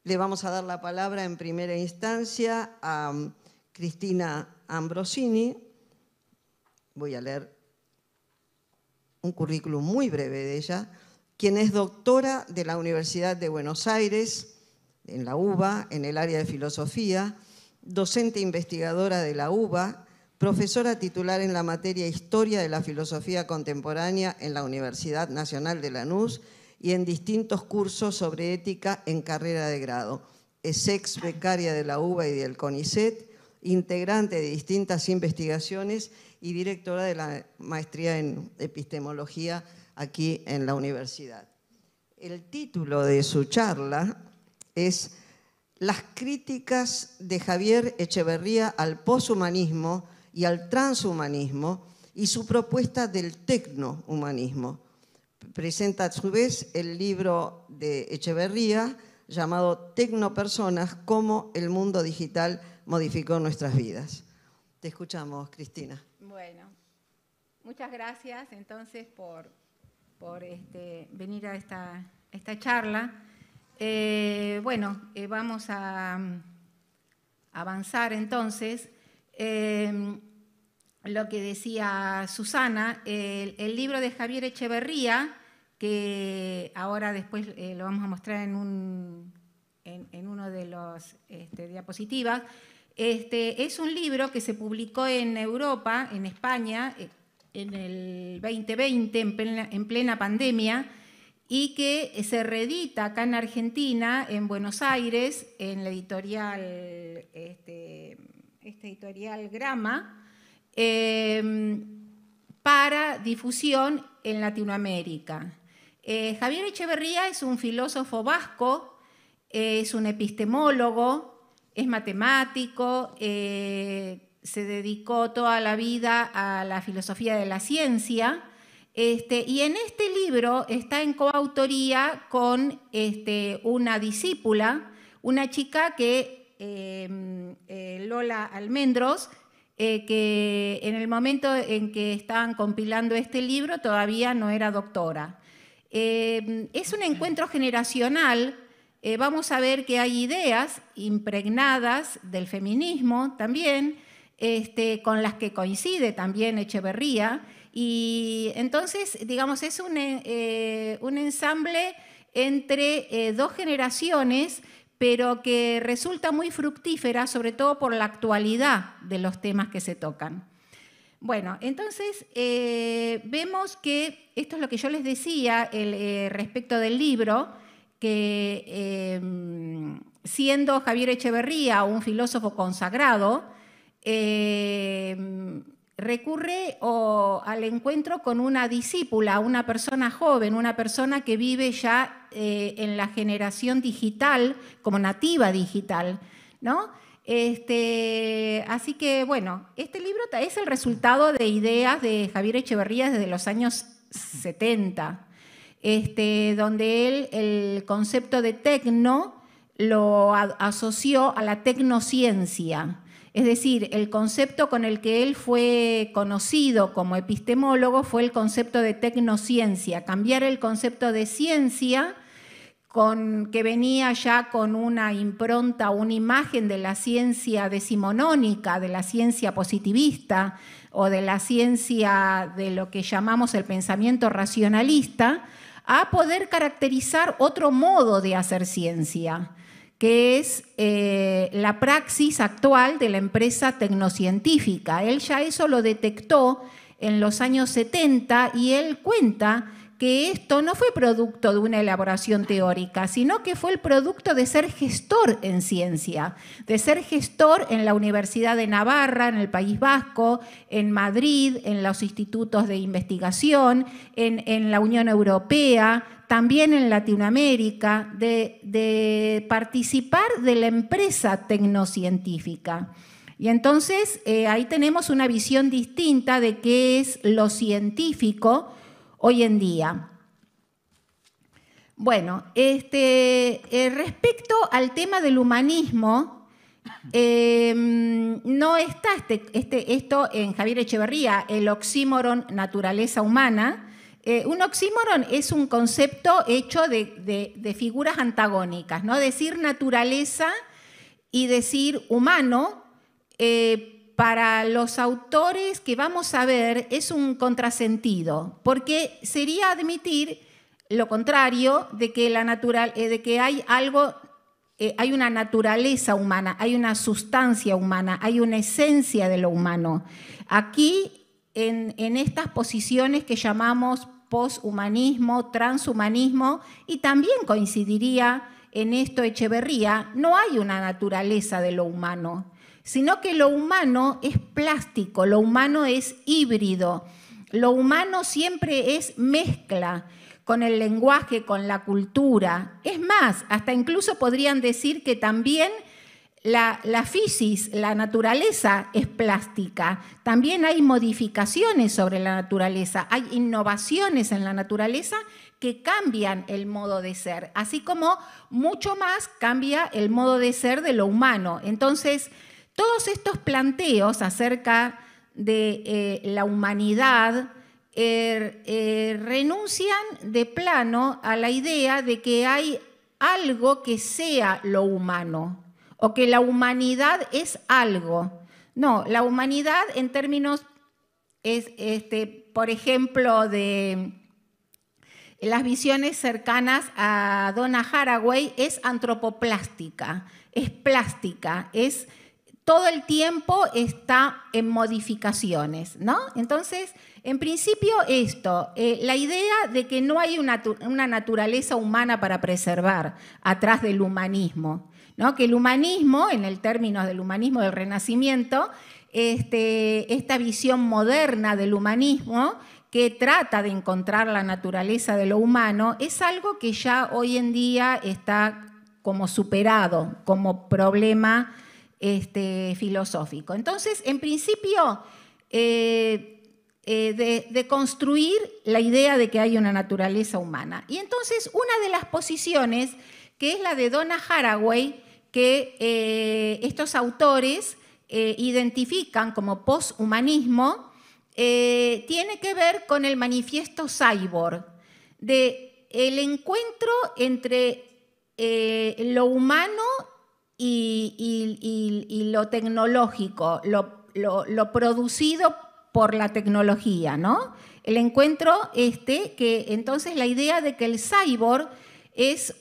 Le vamos a dar la palabra en primera instancia a Cristina Ambrosini. Voy a leer un currículum muy breve de ella, quien es doctora de la Universidad de Buenos Aires, en la UBA, en el área de filosofía, docente investigadora de la UBA, profesora titular en la materia Historia de la Filosofía Contemporánea en la Universidad Nacional de Lanús y en distintos cursos sobre ética en carrera de grado. Es ex becaria de la UBA y del CONICET, integrante de distintas investigaciones y directora de la maestría en epistemología aquí en la universidad. El título de su charla es Las críticas de Javier Echeverría al poshumanismo y al transhumanismo y su propuesta del tecnohumanismo. Presenta a su vez el libro de Echeverría llamado Tecnopersonas, cómo el mundo digital modificó nuestras vidas. Te escuchamos, Cristina. Bueno, muchas gracias entonces por venir a esta charla. Vamos a avanzar entonces. Lo que decía Susana, el libro de Javier Echeverría, que ahora después lo vamos a mostrar en uno de los diapositivas, es un libro que se publicó en Europa, en España, en el 2020, en plena pandemia, y que se reedita acá en Argentina, en Buenos Aires, en la editorial, editorial Grama, para difusión en Latinoamérica. Javier Echeverría es un filósofo vasco, es un epistemólogo, es matemático, se dedicó toda la vida a la filosofía de la ciencia, y en este libro está en coautoría con una discípula, una chica que, Lola Almendros, que en el momento en que estaban compilando este libro todavía no era doctora. Es un encuentro generacional. Vamos a ver que hay ideas impregnadas del feminismo también, con las que coincide también Echeverría, y entonces, digamos, es un ensamble entre dos generaciones, pero que resulta muy fructífera, sobre todo por la actualidad de los temas que se tocan. Bueno, entonces vemos que, esto es lo que yo les decía respecto del libro, que siendo Javier Echeverría un filósofo consagrado, recurre al encuentro con una discípula, una persona joven, una persona que vive ya en la generación digital, como nativa digital, ¿no? Así que, bueno, este libro es el resultado de ideas de Javier Echeverría desde los años 70, donde él el concepto de tecno lo asoció a la tecnociencia. Es decir, el concepto con el que él fue conocido como epistemólogo fue el concepto de tecnociencia, cambiar el concepto de ciencia, que venía ya con una impronta, una imagen de la ciencia decimonónica, de la ciencia positivista o de la ciencia de lo que llamamos el pensamiento racionalista, a poder caracterizar otro modo de hacer ciencia, que es la praxis actual de la empresa tecnocientífica. Él ya eso lo detectó en los años 70 y él cuenta que esto no fue producto de una elaboración teórica, sino que fue el producto de ser gestor en ciencia, de ser gestor en la Universidad de Navarra, en el País Vasco, en Madrid, en los institutos de investigación, en la Unión Europea, también en Latinoamérica, de participar de la empresa tecnocientífica. Y entonces ahí tenemos una visión distinta de qué es lo científico hoy en día. Bueno, respecto al tema del humanismo, no está esto en Javier Echeverría, el oxímoron naturaleza humana, Un oxímoron es un concepto hecho de figuras antagónicas, ¿no? Decir naturaleza y decir humano, para los autores que vamos a ver, es un contrasentido, porque sería admitir lo contrario de que hay algo, hay una naturaleza humana, hay una sustancia humana, hay una esencia de lo humano. Aquí, en estas posiciones que llamamos poshumanismo, transhumanismo, y también coincidiría en esto Echeverría, no hay una naturaleza de lo humano, sino que lo humano es plástico, lo humano es híbrido, lo humano siempre es mezcla con el lenguaje, con la cultura. Es más, hasta incluso podrían decir que también la fisis, la naturaleza, es plástica. También hay modificaciones sobre la naturaleza, hay innovaciones en la naturaleza que cambian el modo de ser, así como mucho más cambia el modo de ser de lo humano. Entonces, todos estos planteos acerca de la humanidad renuncian de plano a la idea de que hay algo que sea lo humano o que la humanidad es algo. No, la humanidad en términos, por ejemplo, de las visiones cercanas a Donna Haraway, es antropoplástica, es plástica, es todo el tiempo está en modificaciones, ¿no? Entonces, en principio esto, la idea de que no hay una naturaleza humana para preservar atrás del humanismo, ¿no? Que el humanismo, en el término del humanismo del Renacimiento, esta visión moderna del humanismo que trata de encontrar la naturaleza de lo humano, es algo que ya hoy en día está como superado, como problema filosófico. Entonces, en principio, de construir la idea de que hay una naturaleza humana. Y entonces, una de las posiciones, que es la de Donna Haraway, que estos autores identifican como poshumanismo, tiene que ver con el manifiesto Cyborg, de el encuentro entre lo humano y lo tecnológico, lo producido por la tecnología, ¿no? El encuentro que entonces la idea de que el cyborg es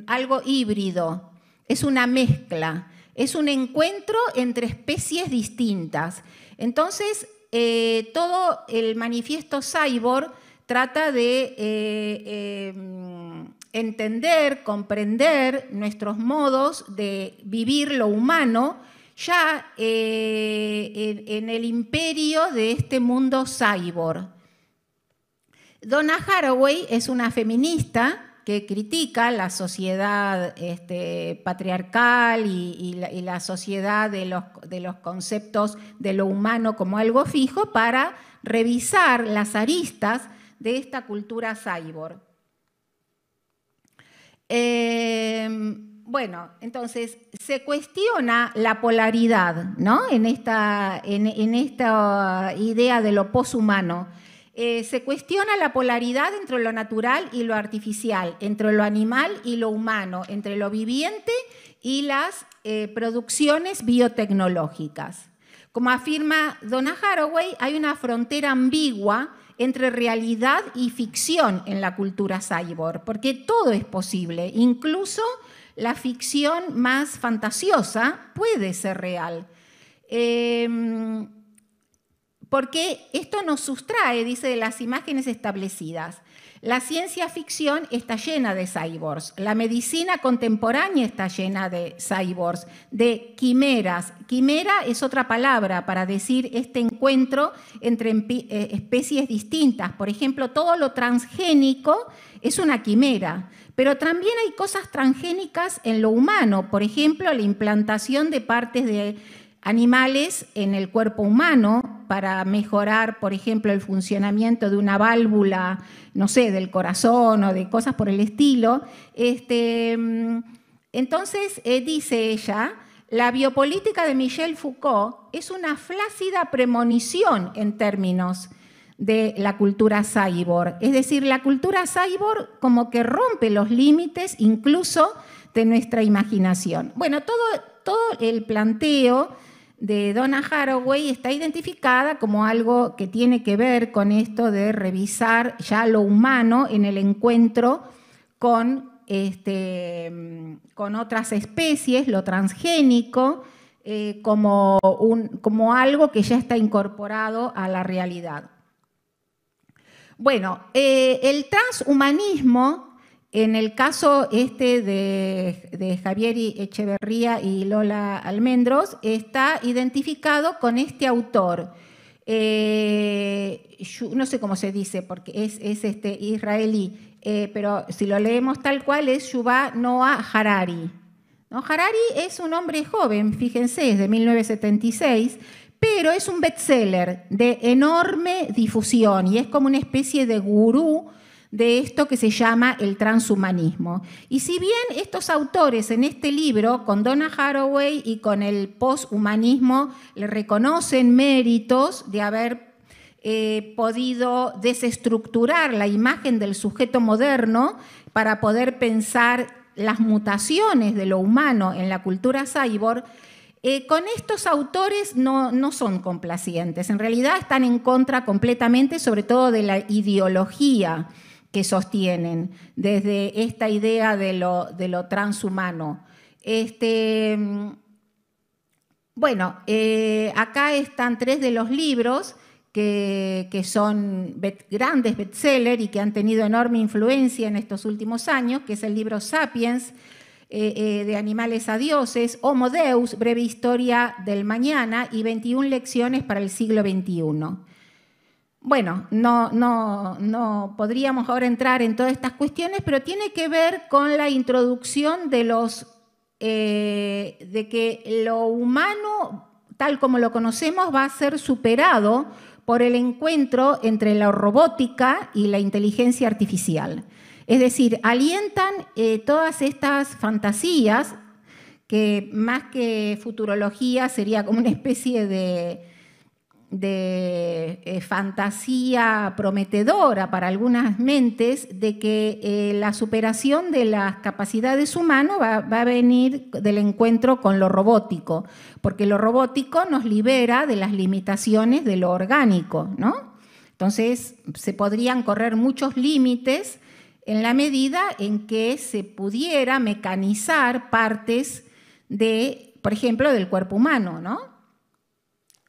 algo híbrido, es una mezcla, es un encuentro entre especies distintas. Entonces, todo el manifiesto Cyborg trata de entender, comprender nuestros modos de vivir lo humano ya en el imperio de este mundo cyborg. Donna Haraway es una feminista que critica la sociedad patriarcal y la sociedad de los conceptos de lo humano como algo fijo para revisar las aristas de esta cultura cyborg. Bueno, entonces se cuestiona la polaridad, ¿no? En esta idea de lo poshumano. Se cuestiona la polaridad entre lo natural y lo artificial, entre lo animal y lo humano, entre lo viviente y las producciones biotecnológicas. Como afirma Donna Haraway, hay una frontera ambigua entre realidad y ficción en la cultura cyborg, porque todo es posible, incluso la ficción más fantasiosa puede ser real. Porque esto nos sustrae, dice, de las imágenes establecidas. La ciencia ficción está llena de cyborgs, la medicina contemporánea está llena de cyborgs, de quimeras. Quimera es otra palabra para decir este encuentro entre especies distintas. Por ejemplo, todo lo transgénico es una quimera, pero también hay cosas transgénicas en lo humano. Por ejemplo, la implantación de partes de animales en el cuerpo humano para mejorar, por ejemplo, el funcionamiento de una válvula, no sé, del corazón o de cosas por el estilo. Entonces, dice ella, la biopolítica de Michel Foucault es una flácida premonición en términos de la cultura cyborg. Es decir, la cultura cyborg como que rompe los límites incluso de nuestra imaginación. Bueno, todo el planteo de Donna Haraway está identificada como algo que tiene que ver con esto de revisar ya lo humano en el encuentro con otras especies, lo transgénico, como algo que ya está incorporado a la realidad. Bueno, el transhumanismo, en el caso de Javier Echeverría y Lola Almendros, está identificado con este autor. No sé cómo se dice, porque es israelí, pero si lo leemos tal cual es Yuval Noah Harari. ¿No? Harari es un hombre joven, fíjense, es de 1976, pero es un bestseller de enorme difusión y es como una especie de gurú de esto que se llama el transhumanismo. Y si bien estos autores en este libro, con Donna Haraway y con el posthumanismo, le reconocen méritos de haber podido desestructurar la imagen del sujeto moderno para poder pensar las mutaciones de lo humano en la cultura cyborg, con estos autores no son complacientes. En realidad están en contra completamente, sobre todo de la ideología que sostienen desde esta idea de lo transhumano. Bueno, acá están 3 de los libros que son grandes bestsellers y que han tenido enorme influencia en estos últimos años, que es el libro Sapiens, de animales a dioses, Homo Deus, breve historia del mañana y 21 lecciones para el siglo XXI. Bueno, no podríamos ahora entrar en todas estas cuestiones, pero tiene que ver con la introducción de que lo humano, tal como lo conocemos, va a ser superado por el encuentro entre la robótica y la inteligencia artificial. Es decir, alientan todas estas fantasías, que más que futurología sería como una especie de fantasía prometedora para algunas mentes, de que la superación de las capacidades humanas va a venir del encuentro con lo robótico, porque lo robótico nos libera de las limitaciones de lo orgánico, ¿no? Entonces, se podrían correr muchos límites en la medida en que se pudiera mecanizar partes por ejemplo, del cuerpo humano, ¿no?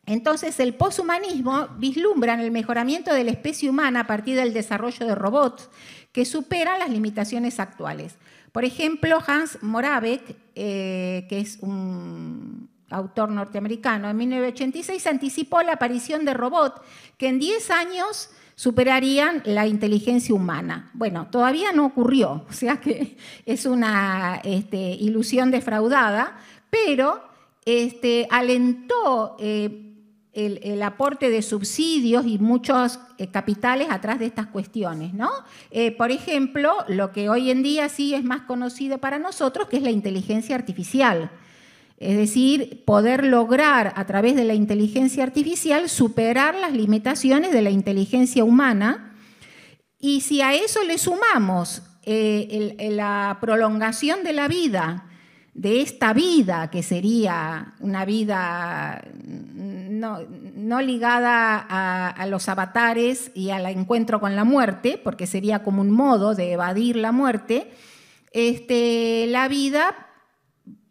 Entonces, el posthumanismo vislumbra en el mejoramiento de la especie humana a partir del desarrollo de robots que superan las limitaciones actuales. Por ejemplo, Hans Moravec, que es un autor norteamericano, en 1986 anticipó la aparición de robots que en 10 años superarían la inteligencia humana. Bueno, todavía no ocurrió, o sea que es una ilusión defraudada, pero alentó el aporte de subsidios y muchos capitales atrás de estas cuestiones, ¿no? Por ejemplo, lo que hoy en día sí es más conocido para nosotros, que es la inteligencia artificial. Es decir, poder lograr a través de la inteligencia artificial superar las limitaciones de la inteligencia humana. Y si a eso le sumamos la prolongación de la vida, de esta vida, que sería una vida no ligada a los avatares y al encuentro con la muerte, porque sería como un modo de evadir la muerte, la vida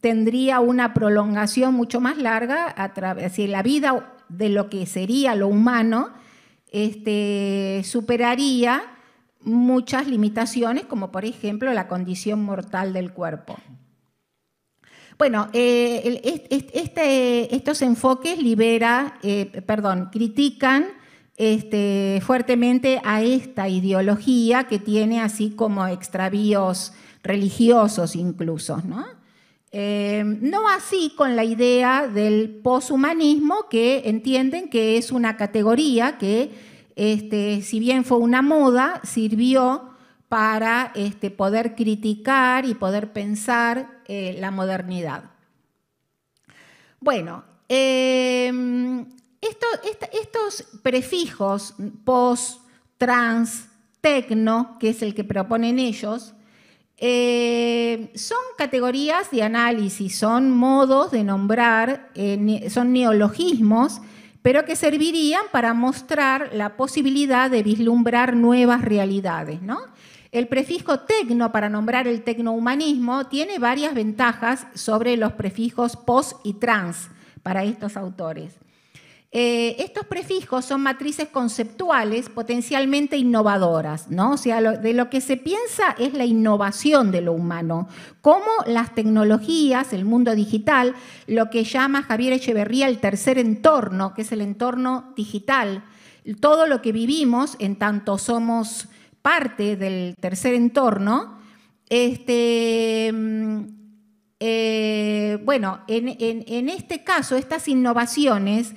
tendría una prolongación mucho más larga, la vida de lo que sería lo humano superaría muchas limitaciones, como por ejemplo la condición mortal del cuerpo. Bueno, estos enfoques critican fuertemente a esta ideología que tiene así como extravíos religiosos incluso, ¿no? No así con la idea del poshumanismo, que entienden que es una categoría que, si bien fue una moda, sirvió para poder criticar y poder pensar la modernidad. Bueno, Estos prefijos pos, trans, tecno, que es el que proponen ellos, son categorías de análisis, son modos de nombrar, son neologismos, pero que servirían para mostrar la posibilidad de vislumbrar nuevas realidades, ¿no? El prefijo tecno, para nombrar el tecnohumanismo, tiene varias ventajas sobre los prefijos pos y trans para estos autores. Estos prefijos son matrices conceptuales potencialmente innovadoras, ¿no? O sea, de lo que se piensa es la innovación de lo humano, cómo las tecnologías, el mundo digital, lo que llama Javier Echeverría el tercer entorno, que es el entorno digital, todo lo que vivimos, en tanto somos parte del tercer entorno, bueno, en este caso, estas innovaciones,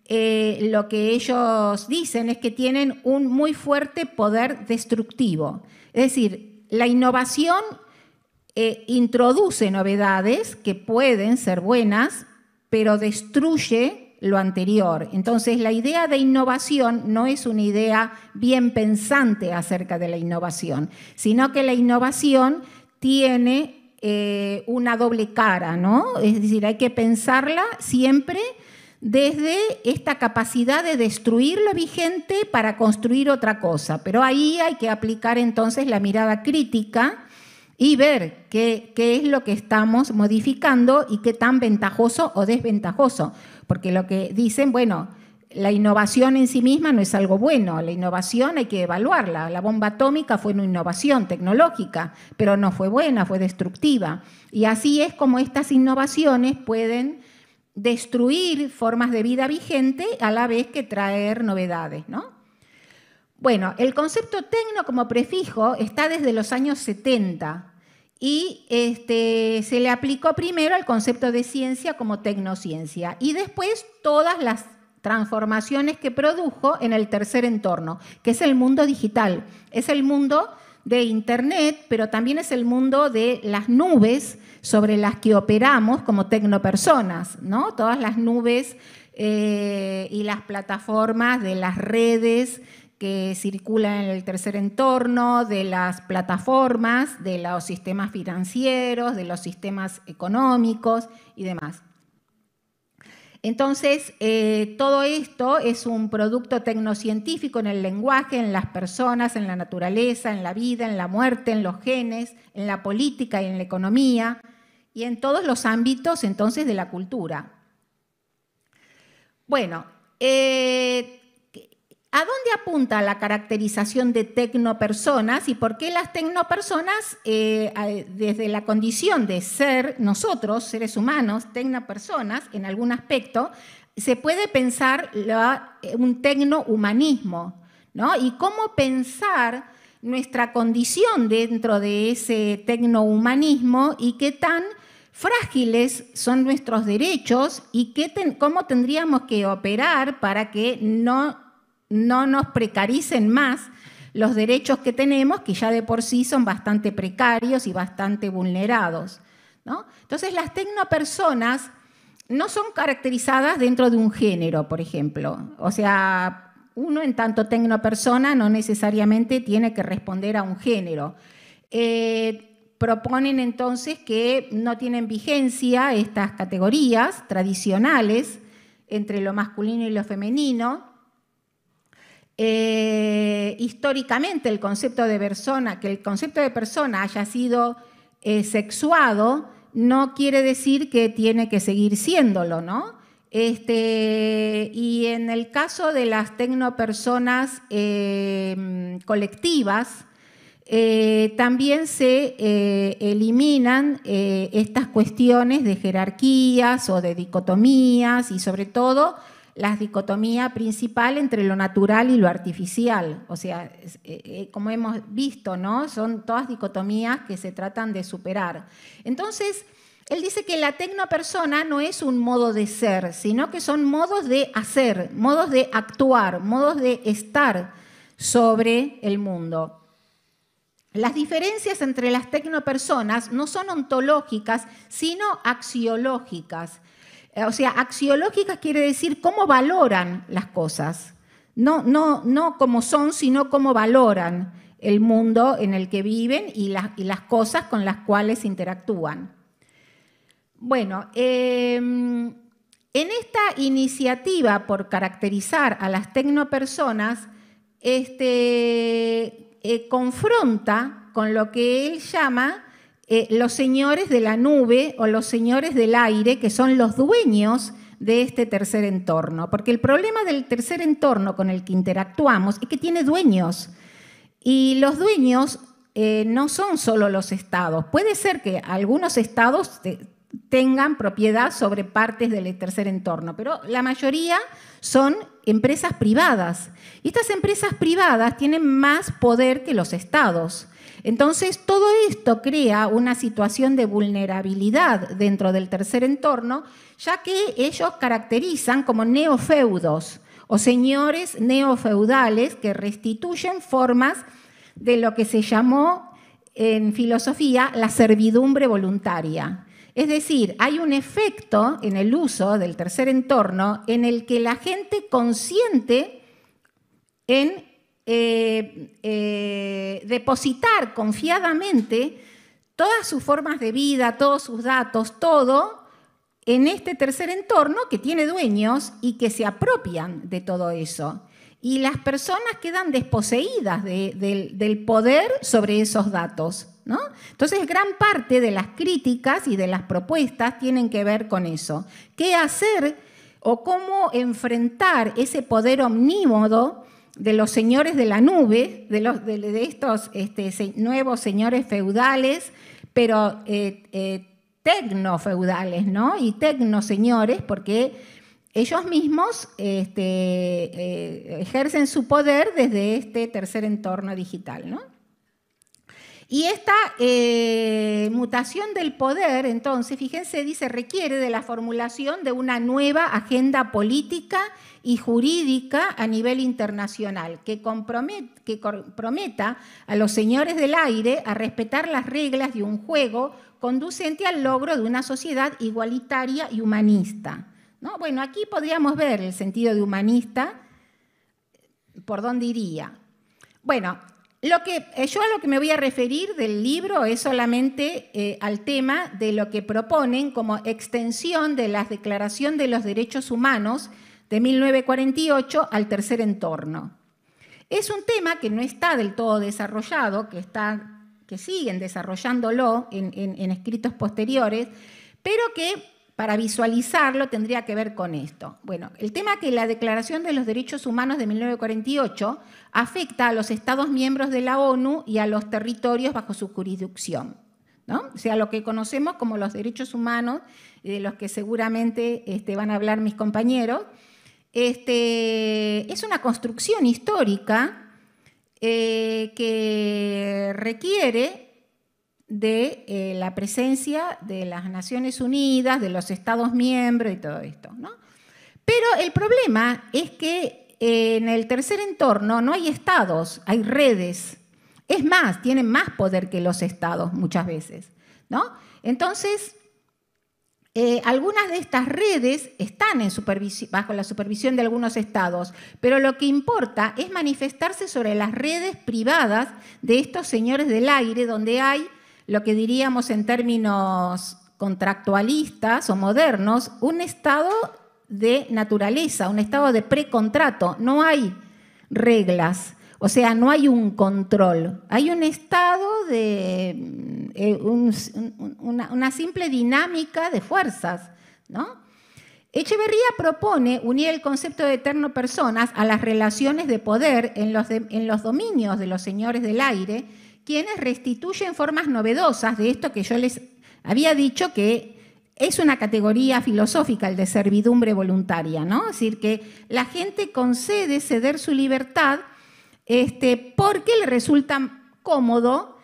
lo que ellos dicen es que tienen un muy fuerte poder destructivo. Es decir, la innovación introduce novedades que pueden ser buenas, pero destruye lo anterior. Entonces, la idea de innovación no es una idea bien pensante acerca de la innovación, sino que la innovación tiene una doble cara, ¿no? Es decir, hay que pensarla siempre desde esta capacidad de destruir lo vigente para construir otra cosa. Pero ahí hay que aplicar entonces la mirada crítica y ver qué es lo que estamos modificando y qué tan ventajoso o desventajoso. Porque lo que dicen, bueno, la innovación en sí misma no es algo bueno, la innovación hay que evaluarla. La bomba atómica fue una innovación tecnológica, pero no fue buena, fue destructiva. Y así es como estas innovaciones pueden destruir formas de vida vigente a la vez que traer novedades, ¿no? Bueno, el concepto tecno como prefijo está desde los años 70 y se le aplicó primero al concepto de ciencia como tecnociencia y después todas las transformaciones que produjo en el tercer entorno, que es el mundo digital, es el mundo de Internet, pero también es el mundo de las nubes sobre las que operamos como tecnopersonas, ¿no? Todas las nubes y las plataformas de las redes que circulan en el tercer entorno, de las plataformas, de los sistemas financieros, de los sistemas económicos y demás. Entonces, todo esto es un producto tecnocientífico en el lenguaje, en las personas, en la naturaleza, en la vida, en la muerte, en los genes, en la política y en la economía, y en todos los ámbitos, entonces, de la cultura. Bueno, ¿a dónde apunta la caracterización de tecnopersonas y por qué las tecnopersonas, desde la condición de ser nosotros, seres humanos, tecnopersonas, en algún aspecto, se puede pensar un tecnohumanismo, ¿no? Y cómo pensar nuestra condición dentro de ese tecnohumanismo y qué tan frágiles son nuestros derechos y cómo tendríamos que operar para que no nos precaricen más los derechos que tenemos, que ya de por sí son bastante precarios y bastante vulnerados, ¿no? Entonces, las tecnopersonas no son caracterizadas dentro de un género, por ejemplo. O sea, uno en tanto tecnopersona no necesariamente tiene que responder a un género. Proponen entonces que no tienen vigencia estas categorías tradicionales entre lo masculino y lo femenino. Históricamente el concepto de persona, que el concepto de persona haya sido sexuado, no quiere decir que tiene que seguir siéndolo, ¿no? Y en el caso de las tecnopersonas colectivas, también se eliminan estas cuestiones de jerarquías o de dicotomías y sobre todo la dicotomía principal entre lo natural y lo artificial. O sea, como hemos visto, ¿no? Son todas dicotomías que se tratan de superar. Entonces, él dice que la tecnopersona no es un modo de ser, sino que son modos de hacer, modos de actuar, modos de estar sobre el mundo. Las diferencias entre las tecnopersonas no son ontológicas, sino axiológicas. o sea, axiológicas quiere decir cómo valoran las cosas. No cómo son, sino cómo valoran el mundo en el que viven y las cosas con las cuales interactúan. Bueno, en esta iniciativa por caracterizar a las tecnopersonas, confronta con lo que él llama los señores de la nube o los señores del aire, que son los dueños de este tercer entorno. Porque el problema del tercer entorno con el que interactuamos es que tiene dueños. Y los dueños no son solo los estados. Puede ser que algunos estados tengan propiedad sobre partes del tercer entorno, pero la mayoría son empresas privadas. Y estas empresas privadas tienen más poder que los estados. Entonces, todo esto crea una situación de vulnerabilidad dentro del tercer entorno, ya que ellos caracterizan como neofeudos o señores neofeudales que restituyen formas de lo que se llamó en filosofía la servidumbre voluntaria. Es decir, hay un efecto en el uso del tercer entorno en el que la gente consiente en depositar confiadamente todas sus formas de vida, todos sus datos, todo en este tercer entorno que tiene dueños y que se apropian de todo eso. Y las personas quedan desposeídas del poder sobre esos datos, ¿no? Entonces, gran parte de las críticas y de las propuestas tienen que ver con eso. ¿Qué hacer o cómo enfrentar ese poder omnímodo de los señores de la nube, de estos nuevos señores feudales, pero tecnofeudales, ¿no? Y tecnoseñores, porque ellos mismos ejercen su poder desde este tercer entorno digital, ¿no? Y esta mutación del poder, entonces, fíjense, dice, requiere de la formulación de una nueva agenda política y jurídica a nivel internacional, que comprometa a los señores del aire a respetar las reglas de un juego conducente al logro de una sociedad igualitaria y humanista, ¿no? Bueno, aquí podríamos ver el sentido de humanista, ¿por dónde iría? Bueno, yo a lo que me voy a referir del libro es solamente al tema de lo que proponen como extensión de la Declaración de los Derechos Humanos de 1948 al tercer entorno. Es un tema que no está del todo desarrollado, que siguen desarrollándolo en escritos posteriores, pero que para visualizarlo tendría que ver con esto. Bueno, el tema que la Declaración de los Derechos Humanos de 1948 afecta a los Estados miembros de la ONU y a los territorios bajo su jurisdicción, ¿no? O sea, lo que conocemos como los derechos humanos, de los que seguramente van a hablar mis compañeros, es una construcción histórica que requiere de la presencia de las Naciones Unidas, de los Estados miembros y todo esto, ¿no? Pero el problema es que en el tercer entorno no hay estados, hay redes. Es más, tienen más poder que los estados muchas veces, ¿no? Entonces, algunas de estas redes están bajo la supervisión de algunos estados, pero lo que importa es manifestarse sobre las redes privadas de estos señores del aire, donde hay lo que diríamos en términos contractualistas o modernos, un estado de naturaleza, un estado de precontrato. No hay reglas, o sea, no hay un control. Hay un estado de una simple dinámica de fuerzas, ¿no? Echeverría propone unir el concepto de eterno-personas a las relaciones de poder en los dominios de los señores del aire, quienes restituyen formas novedosas de esto que yo les había dicho que es una categoría filosófica, el de servidumbre voluntaria, ¿no? Es decir, que la gente concede ceder su libertad porque le resulta cómodo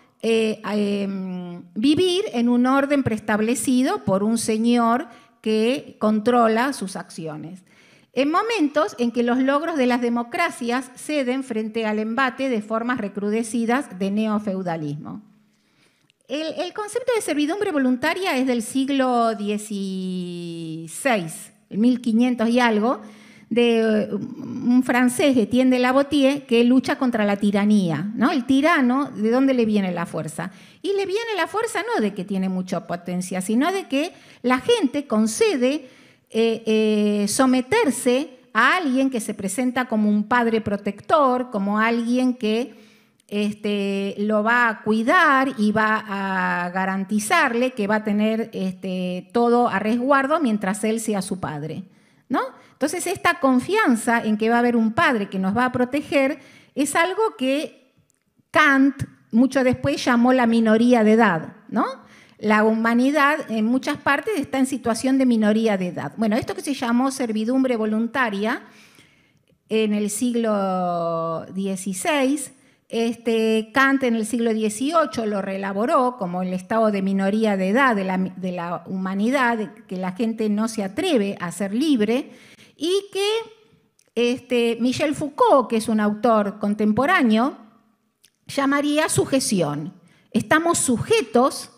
vivir en un orden preestablecido por un señor que controla sus acciones. En momentos en que los logros de las democracias ceden frente al embate de formas recrudecidas de neofeudalismo. El concepto de servidumbre voluntaria es del siglo XVI, el 1500 y algo, de un francés, Etienne de Lavoisier, que lucha contra la tiranía, ¿no? El tirano, ¿de dónde le viene la fuerza? Y le viene la fuerza no de que tiene mucha potencia, sino de que la gente concede someterse a alguien que se presenta como un padre protector, como alguien que lo va a cuidar y va a garantizarle que va a tener todo a resguardo mientras él sea su padre, ¿no? Entonces, esta confianza en que va a haber un padre que nos va a proteger es algo que Kant mucho después llamó la minoría de edad, ¿no? La humanidad en muchas partes está en situación de minoría de edad. Bueno, esto que se llamó servidumbre voluntaria en el siglo XVI, Kant en el siglo XVIII lo reelaboró como el estado de minoría de edad de la humanidad, de que la gente no se atreve a ser libre, y que Michel Foucault, que es un autor contemporáneo, llamaría sujeción. Estamos sujetos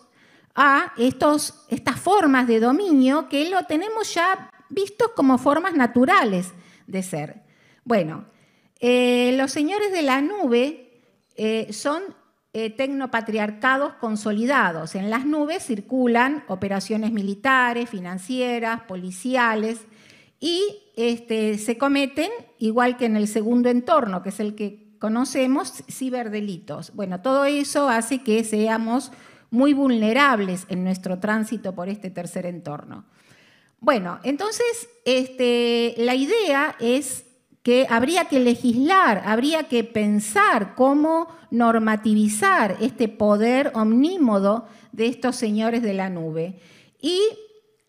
a estas formas de dominio que lo tenemos ya vistos como formas naturales de ser. Bueno, los señores de la nube son tecnopatriarcados consolidados. En las nubes circulan operaciones militares, financieras, policiales, y se cometen, igual que en el segundo entorno, que es el que conocemos, ciberdelitos. Bueno, todo eso hace que seamos muy vulnerables en nuestro tránsito por este tercer entorno. Bueno, entonces la idea es que habría que legislar, habría que pensar cómo normativizar este poder omnímodo de estos señores de la nube. Y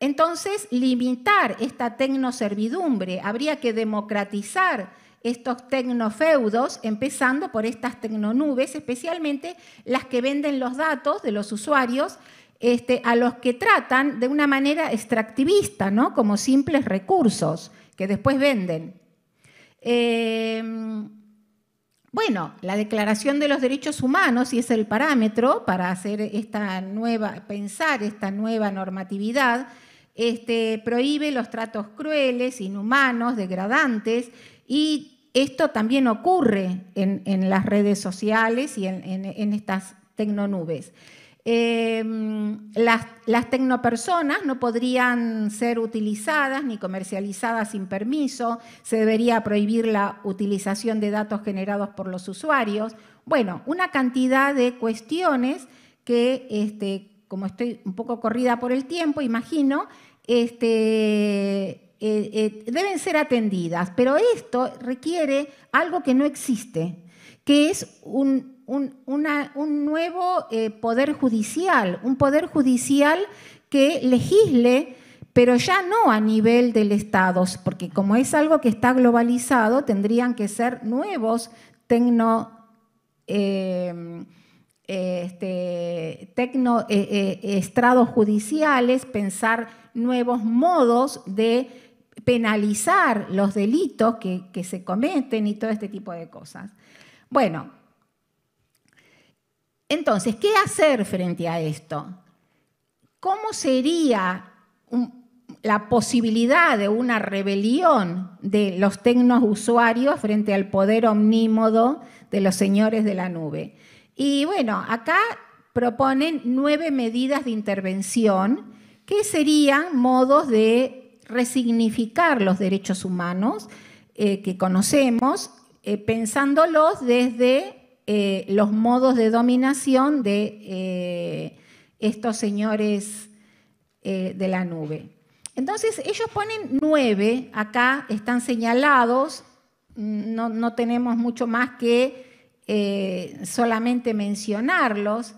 entonces limitar esta tecnoservidumbre, habría que democratizar estos tecnofeudos, empezando por estas tecnonubes, especialmente las que venden los datos de los usuarios, a los que tratan de una manera extractivista, ¿no? Como simples recursos que después venden. Bueno, la Declaración de los Derechos Humanos, y es el parámetro para hacer pensar esta nueva normatividad, prohíbe los tratos crueles, inhumanos, degradantes, y esto también ocurre en las redes sociales y en estas tecnonubes. Las tecnopersonas no podrían ser utilizadas ni comercializadas sin permiso, se debería prohibir la utilización de datos generados por los usuarios. Bueno, una cantidad de cuestiones que, como estoy un poco corrida por el tiempo, imagino, deben ser atendidas, pero esto requiere algo que no existe, que es un nuevo poder judicial, un poder judicial que legisle, pero ya no a nivel del Estado, porque como es algo que está globalizado, tendrían que ser nuevos estrados judiciales, pensar nuevos modos de penalizar los delitos que se cometen y todo este tipo de cosas. Bueno, entonces, ¿qué hacer frente a esto? ¿Cómo sería la posibilidad de una rebelión de los tecnousuarios frente al poder omnímodo de los señores de la nube? Y bueno, acá proponen 9 medidas de intervención que serían modos de resignificar los derechos humanos que conocemos, pensándolos desde los modos de dominación de estos señores de la nube. Entonces, ellos ponen 9, acá están señalados, no tenemos mucho más que solamente mencionarlos,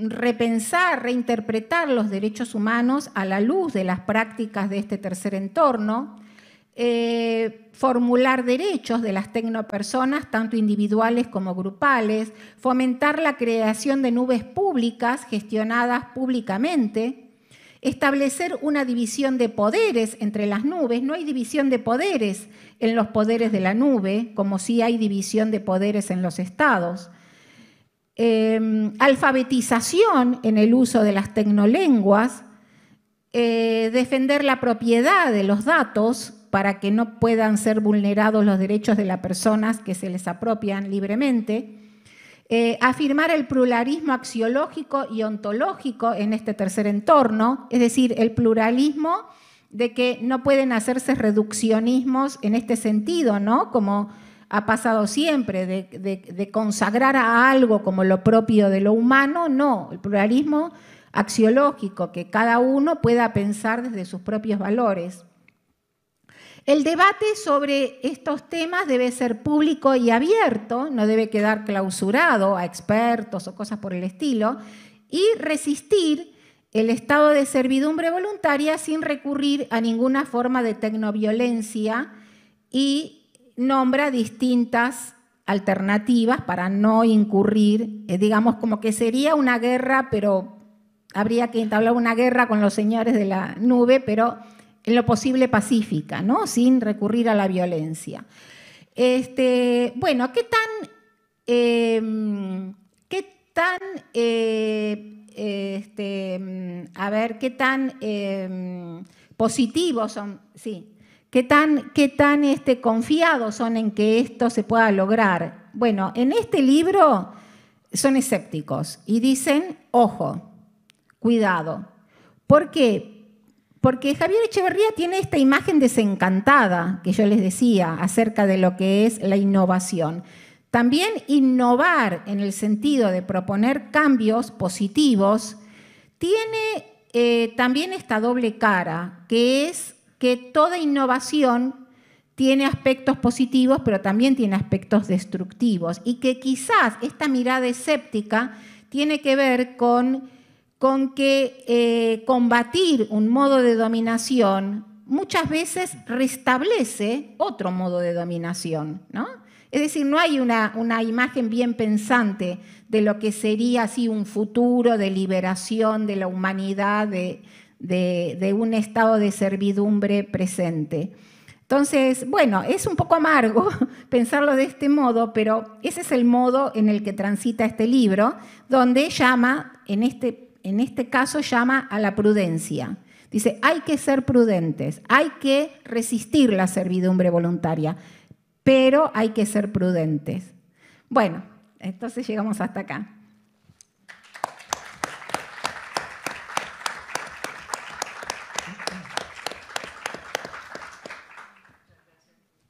repensar, reinterpretar los derechos humanos a la luz de las prácticas de este tercer entorno, formular derechos de las tecnopersonas, tanto individuales como grupales, fomentar la creación de nubes públicas gestionadas públicamente, establecer una división de poderes entre las nubes. No hay división de poderes en los poderes de la nube, como sí hay división de poderes en los estados. alfabetización en el uso de las tecnolenguas, defender la propiedad de los datos para que no puedan ser vulnerados los derechos de las personas que se les apropian libremente, afirmar el pluralismo axiológico y ontológico en este tercer entorno, es decir, el pluralismo de que no pueden hacerse reduccionismos en este sentido, ¿no? Como ha pasado siempre, de consagrar a algo como lo propio de lo humano, no, el pluralismo axiológico, que cada uno pueda pensar desde sus propios valores. El debate sobre estos temas debe ser público y abierto, no debe quedar clausurado a expertos o cosas por el estilo, y resistir el estado de servidumbre voluntaria sin recurrir a ninguna forma de tecnoviolencia, y nombra distintas alternativas para no incurrir, digamos, como que sería una guerra, pero habría que entablar una guerra con los señores de la nube, pero en lo posible pacífica, ¿no? Sin recurrir a la violencia. Bueno, ¿qué tan positivos son? Sí. ¿Qué tan confiados son en que esto se pueda lograr? Bueno, en este libro son escépticos y dicen, ojo, cuidado. ¿Por qué? Porque Javier Echeverría tiene esta imagen desencantada que yo les decía acerca de lo que es la innovación. También innovar en el sentido de proponer cambios positivos tiene también esta doble cara, que es que toda innovación tiene aspectos positivos, pero también tiene aspectos destructivos, y que quizás esta mirada escéptica tiene que ver con que combatir un modo de dominación muchas veces restablece otro modo de dominación, ¿no? Es decir, no hay una imagen bien pensante de lo que sería así un futuro de liberación de la humanidad de un estado de servidumbre presente. Entonces, bueno, es un poco amargo pensarlo de este modo, pero ese es el modo en el que transita este libro, donde llama, en este caso llama a la prudencia. Dice, hay que ser prudentes, hay que resistir la servidumbre voluntaria, pero hay que ser prudentes. Bueno, entonces llegamos hasta acá.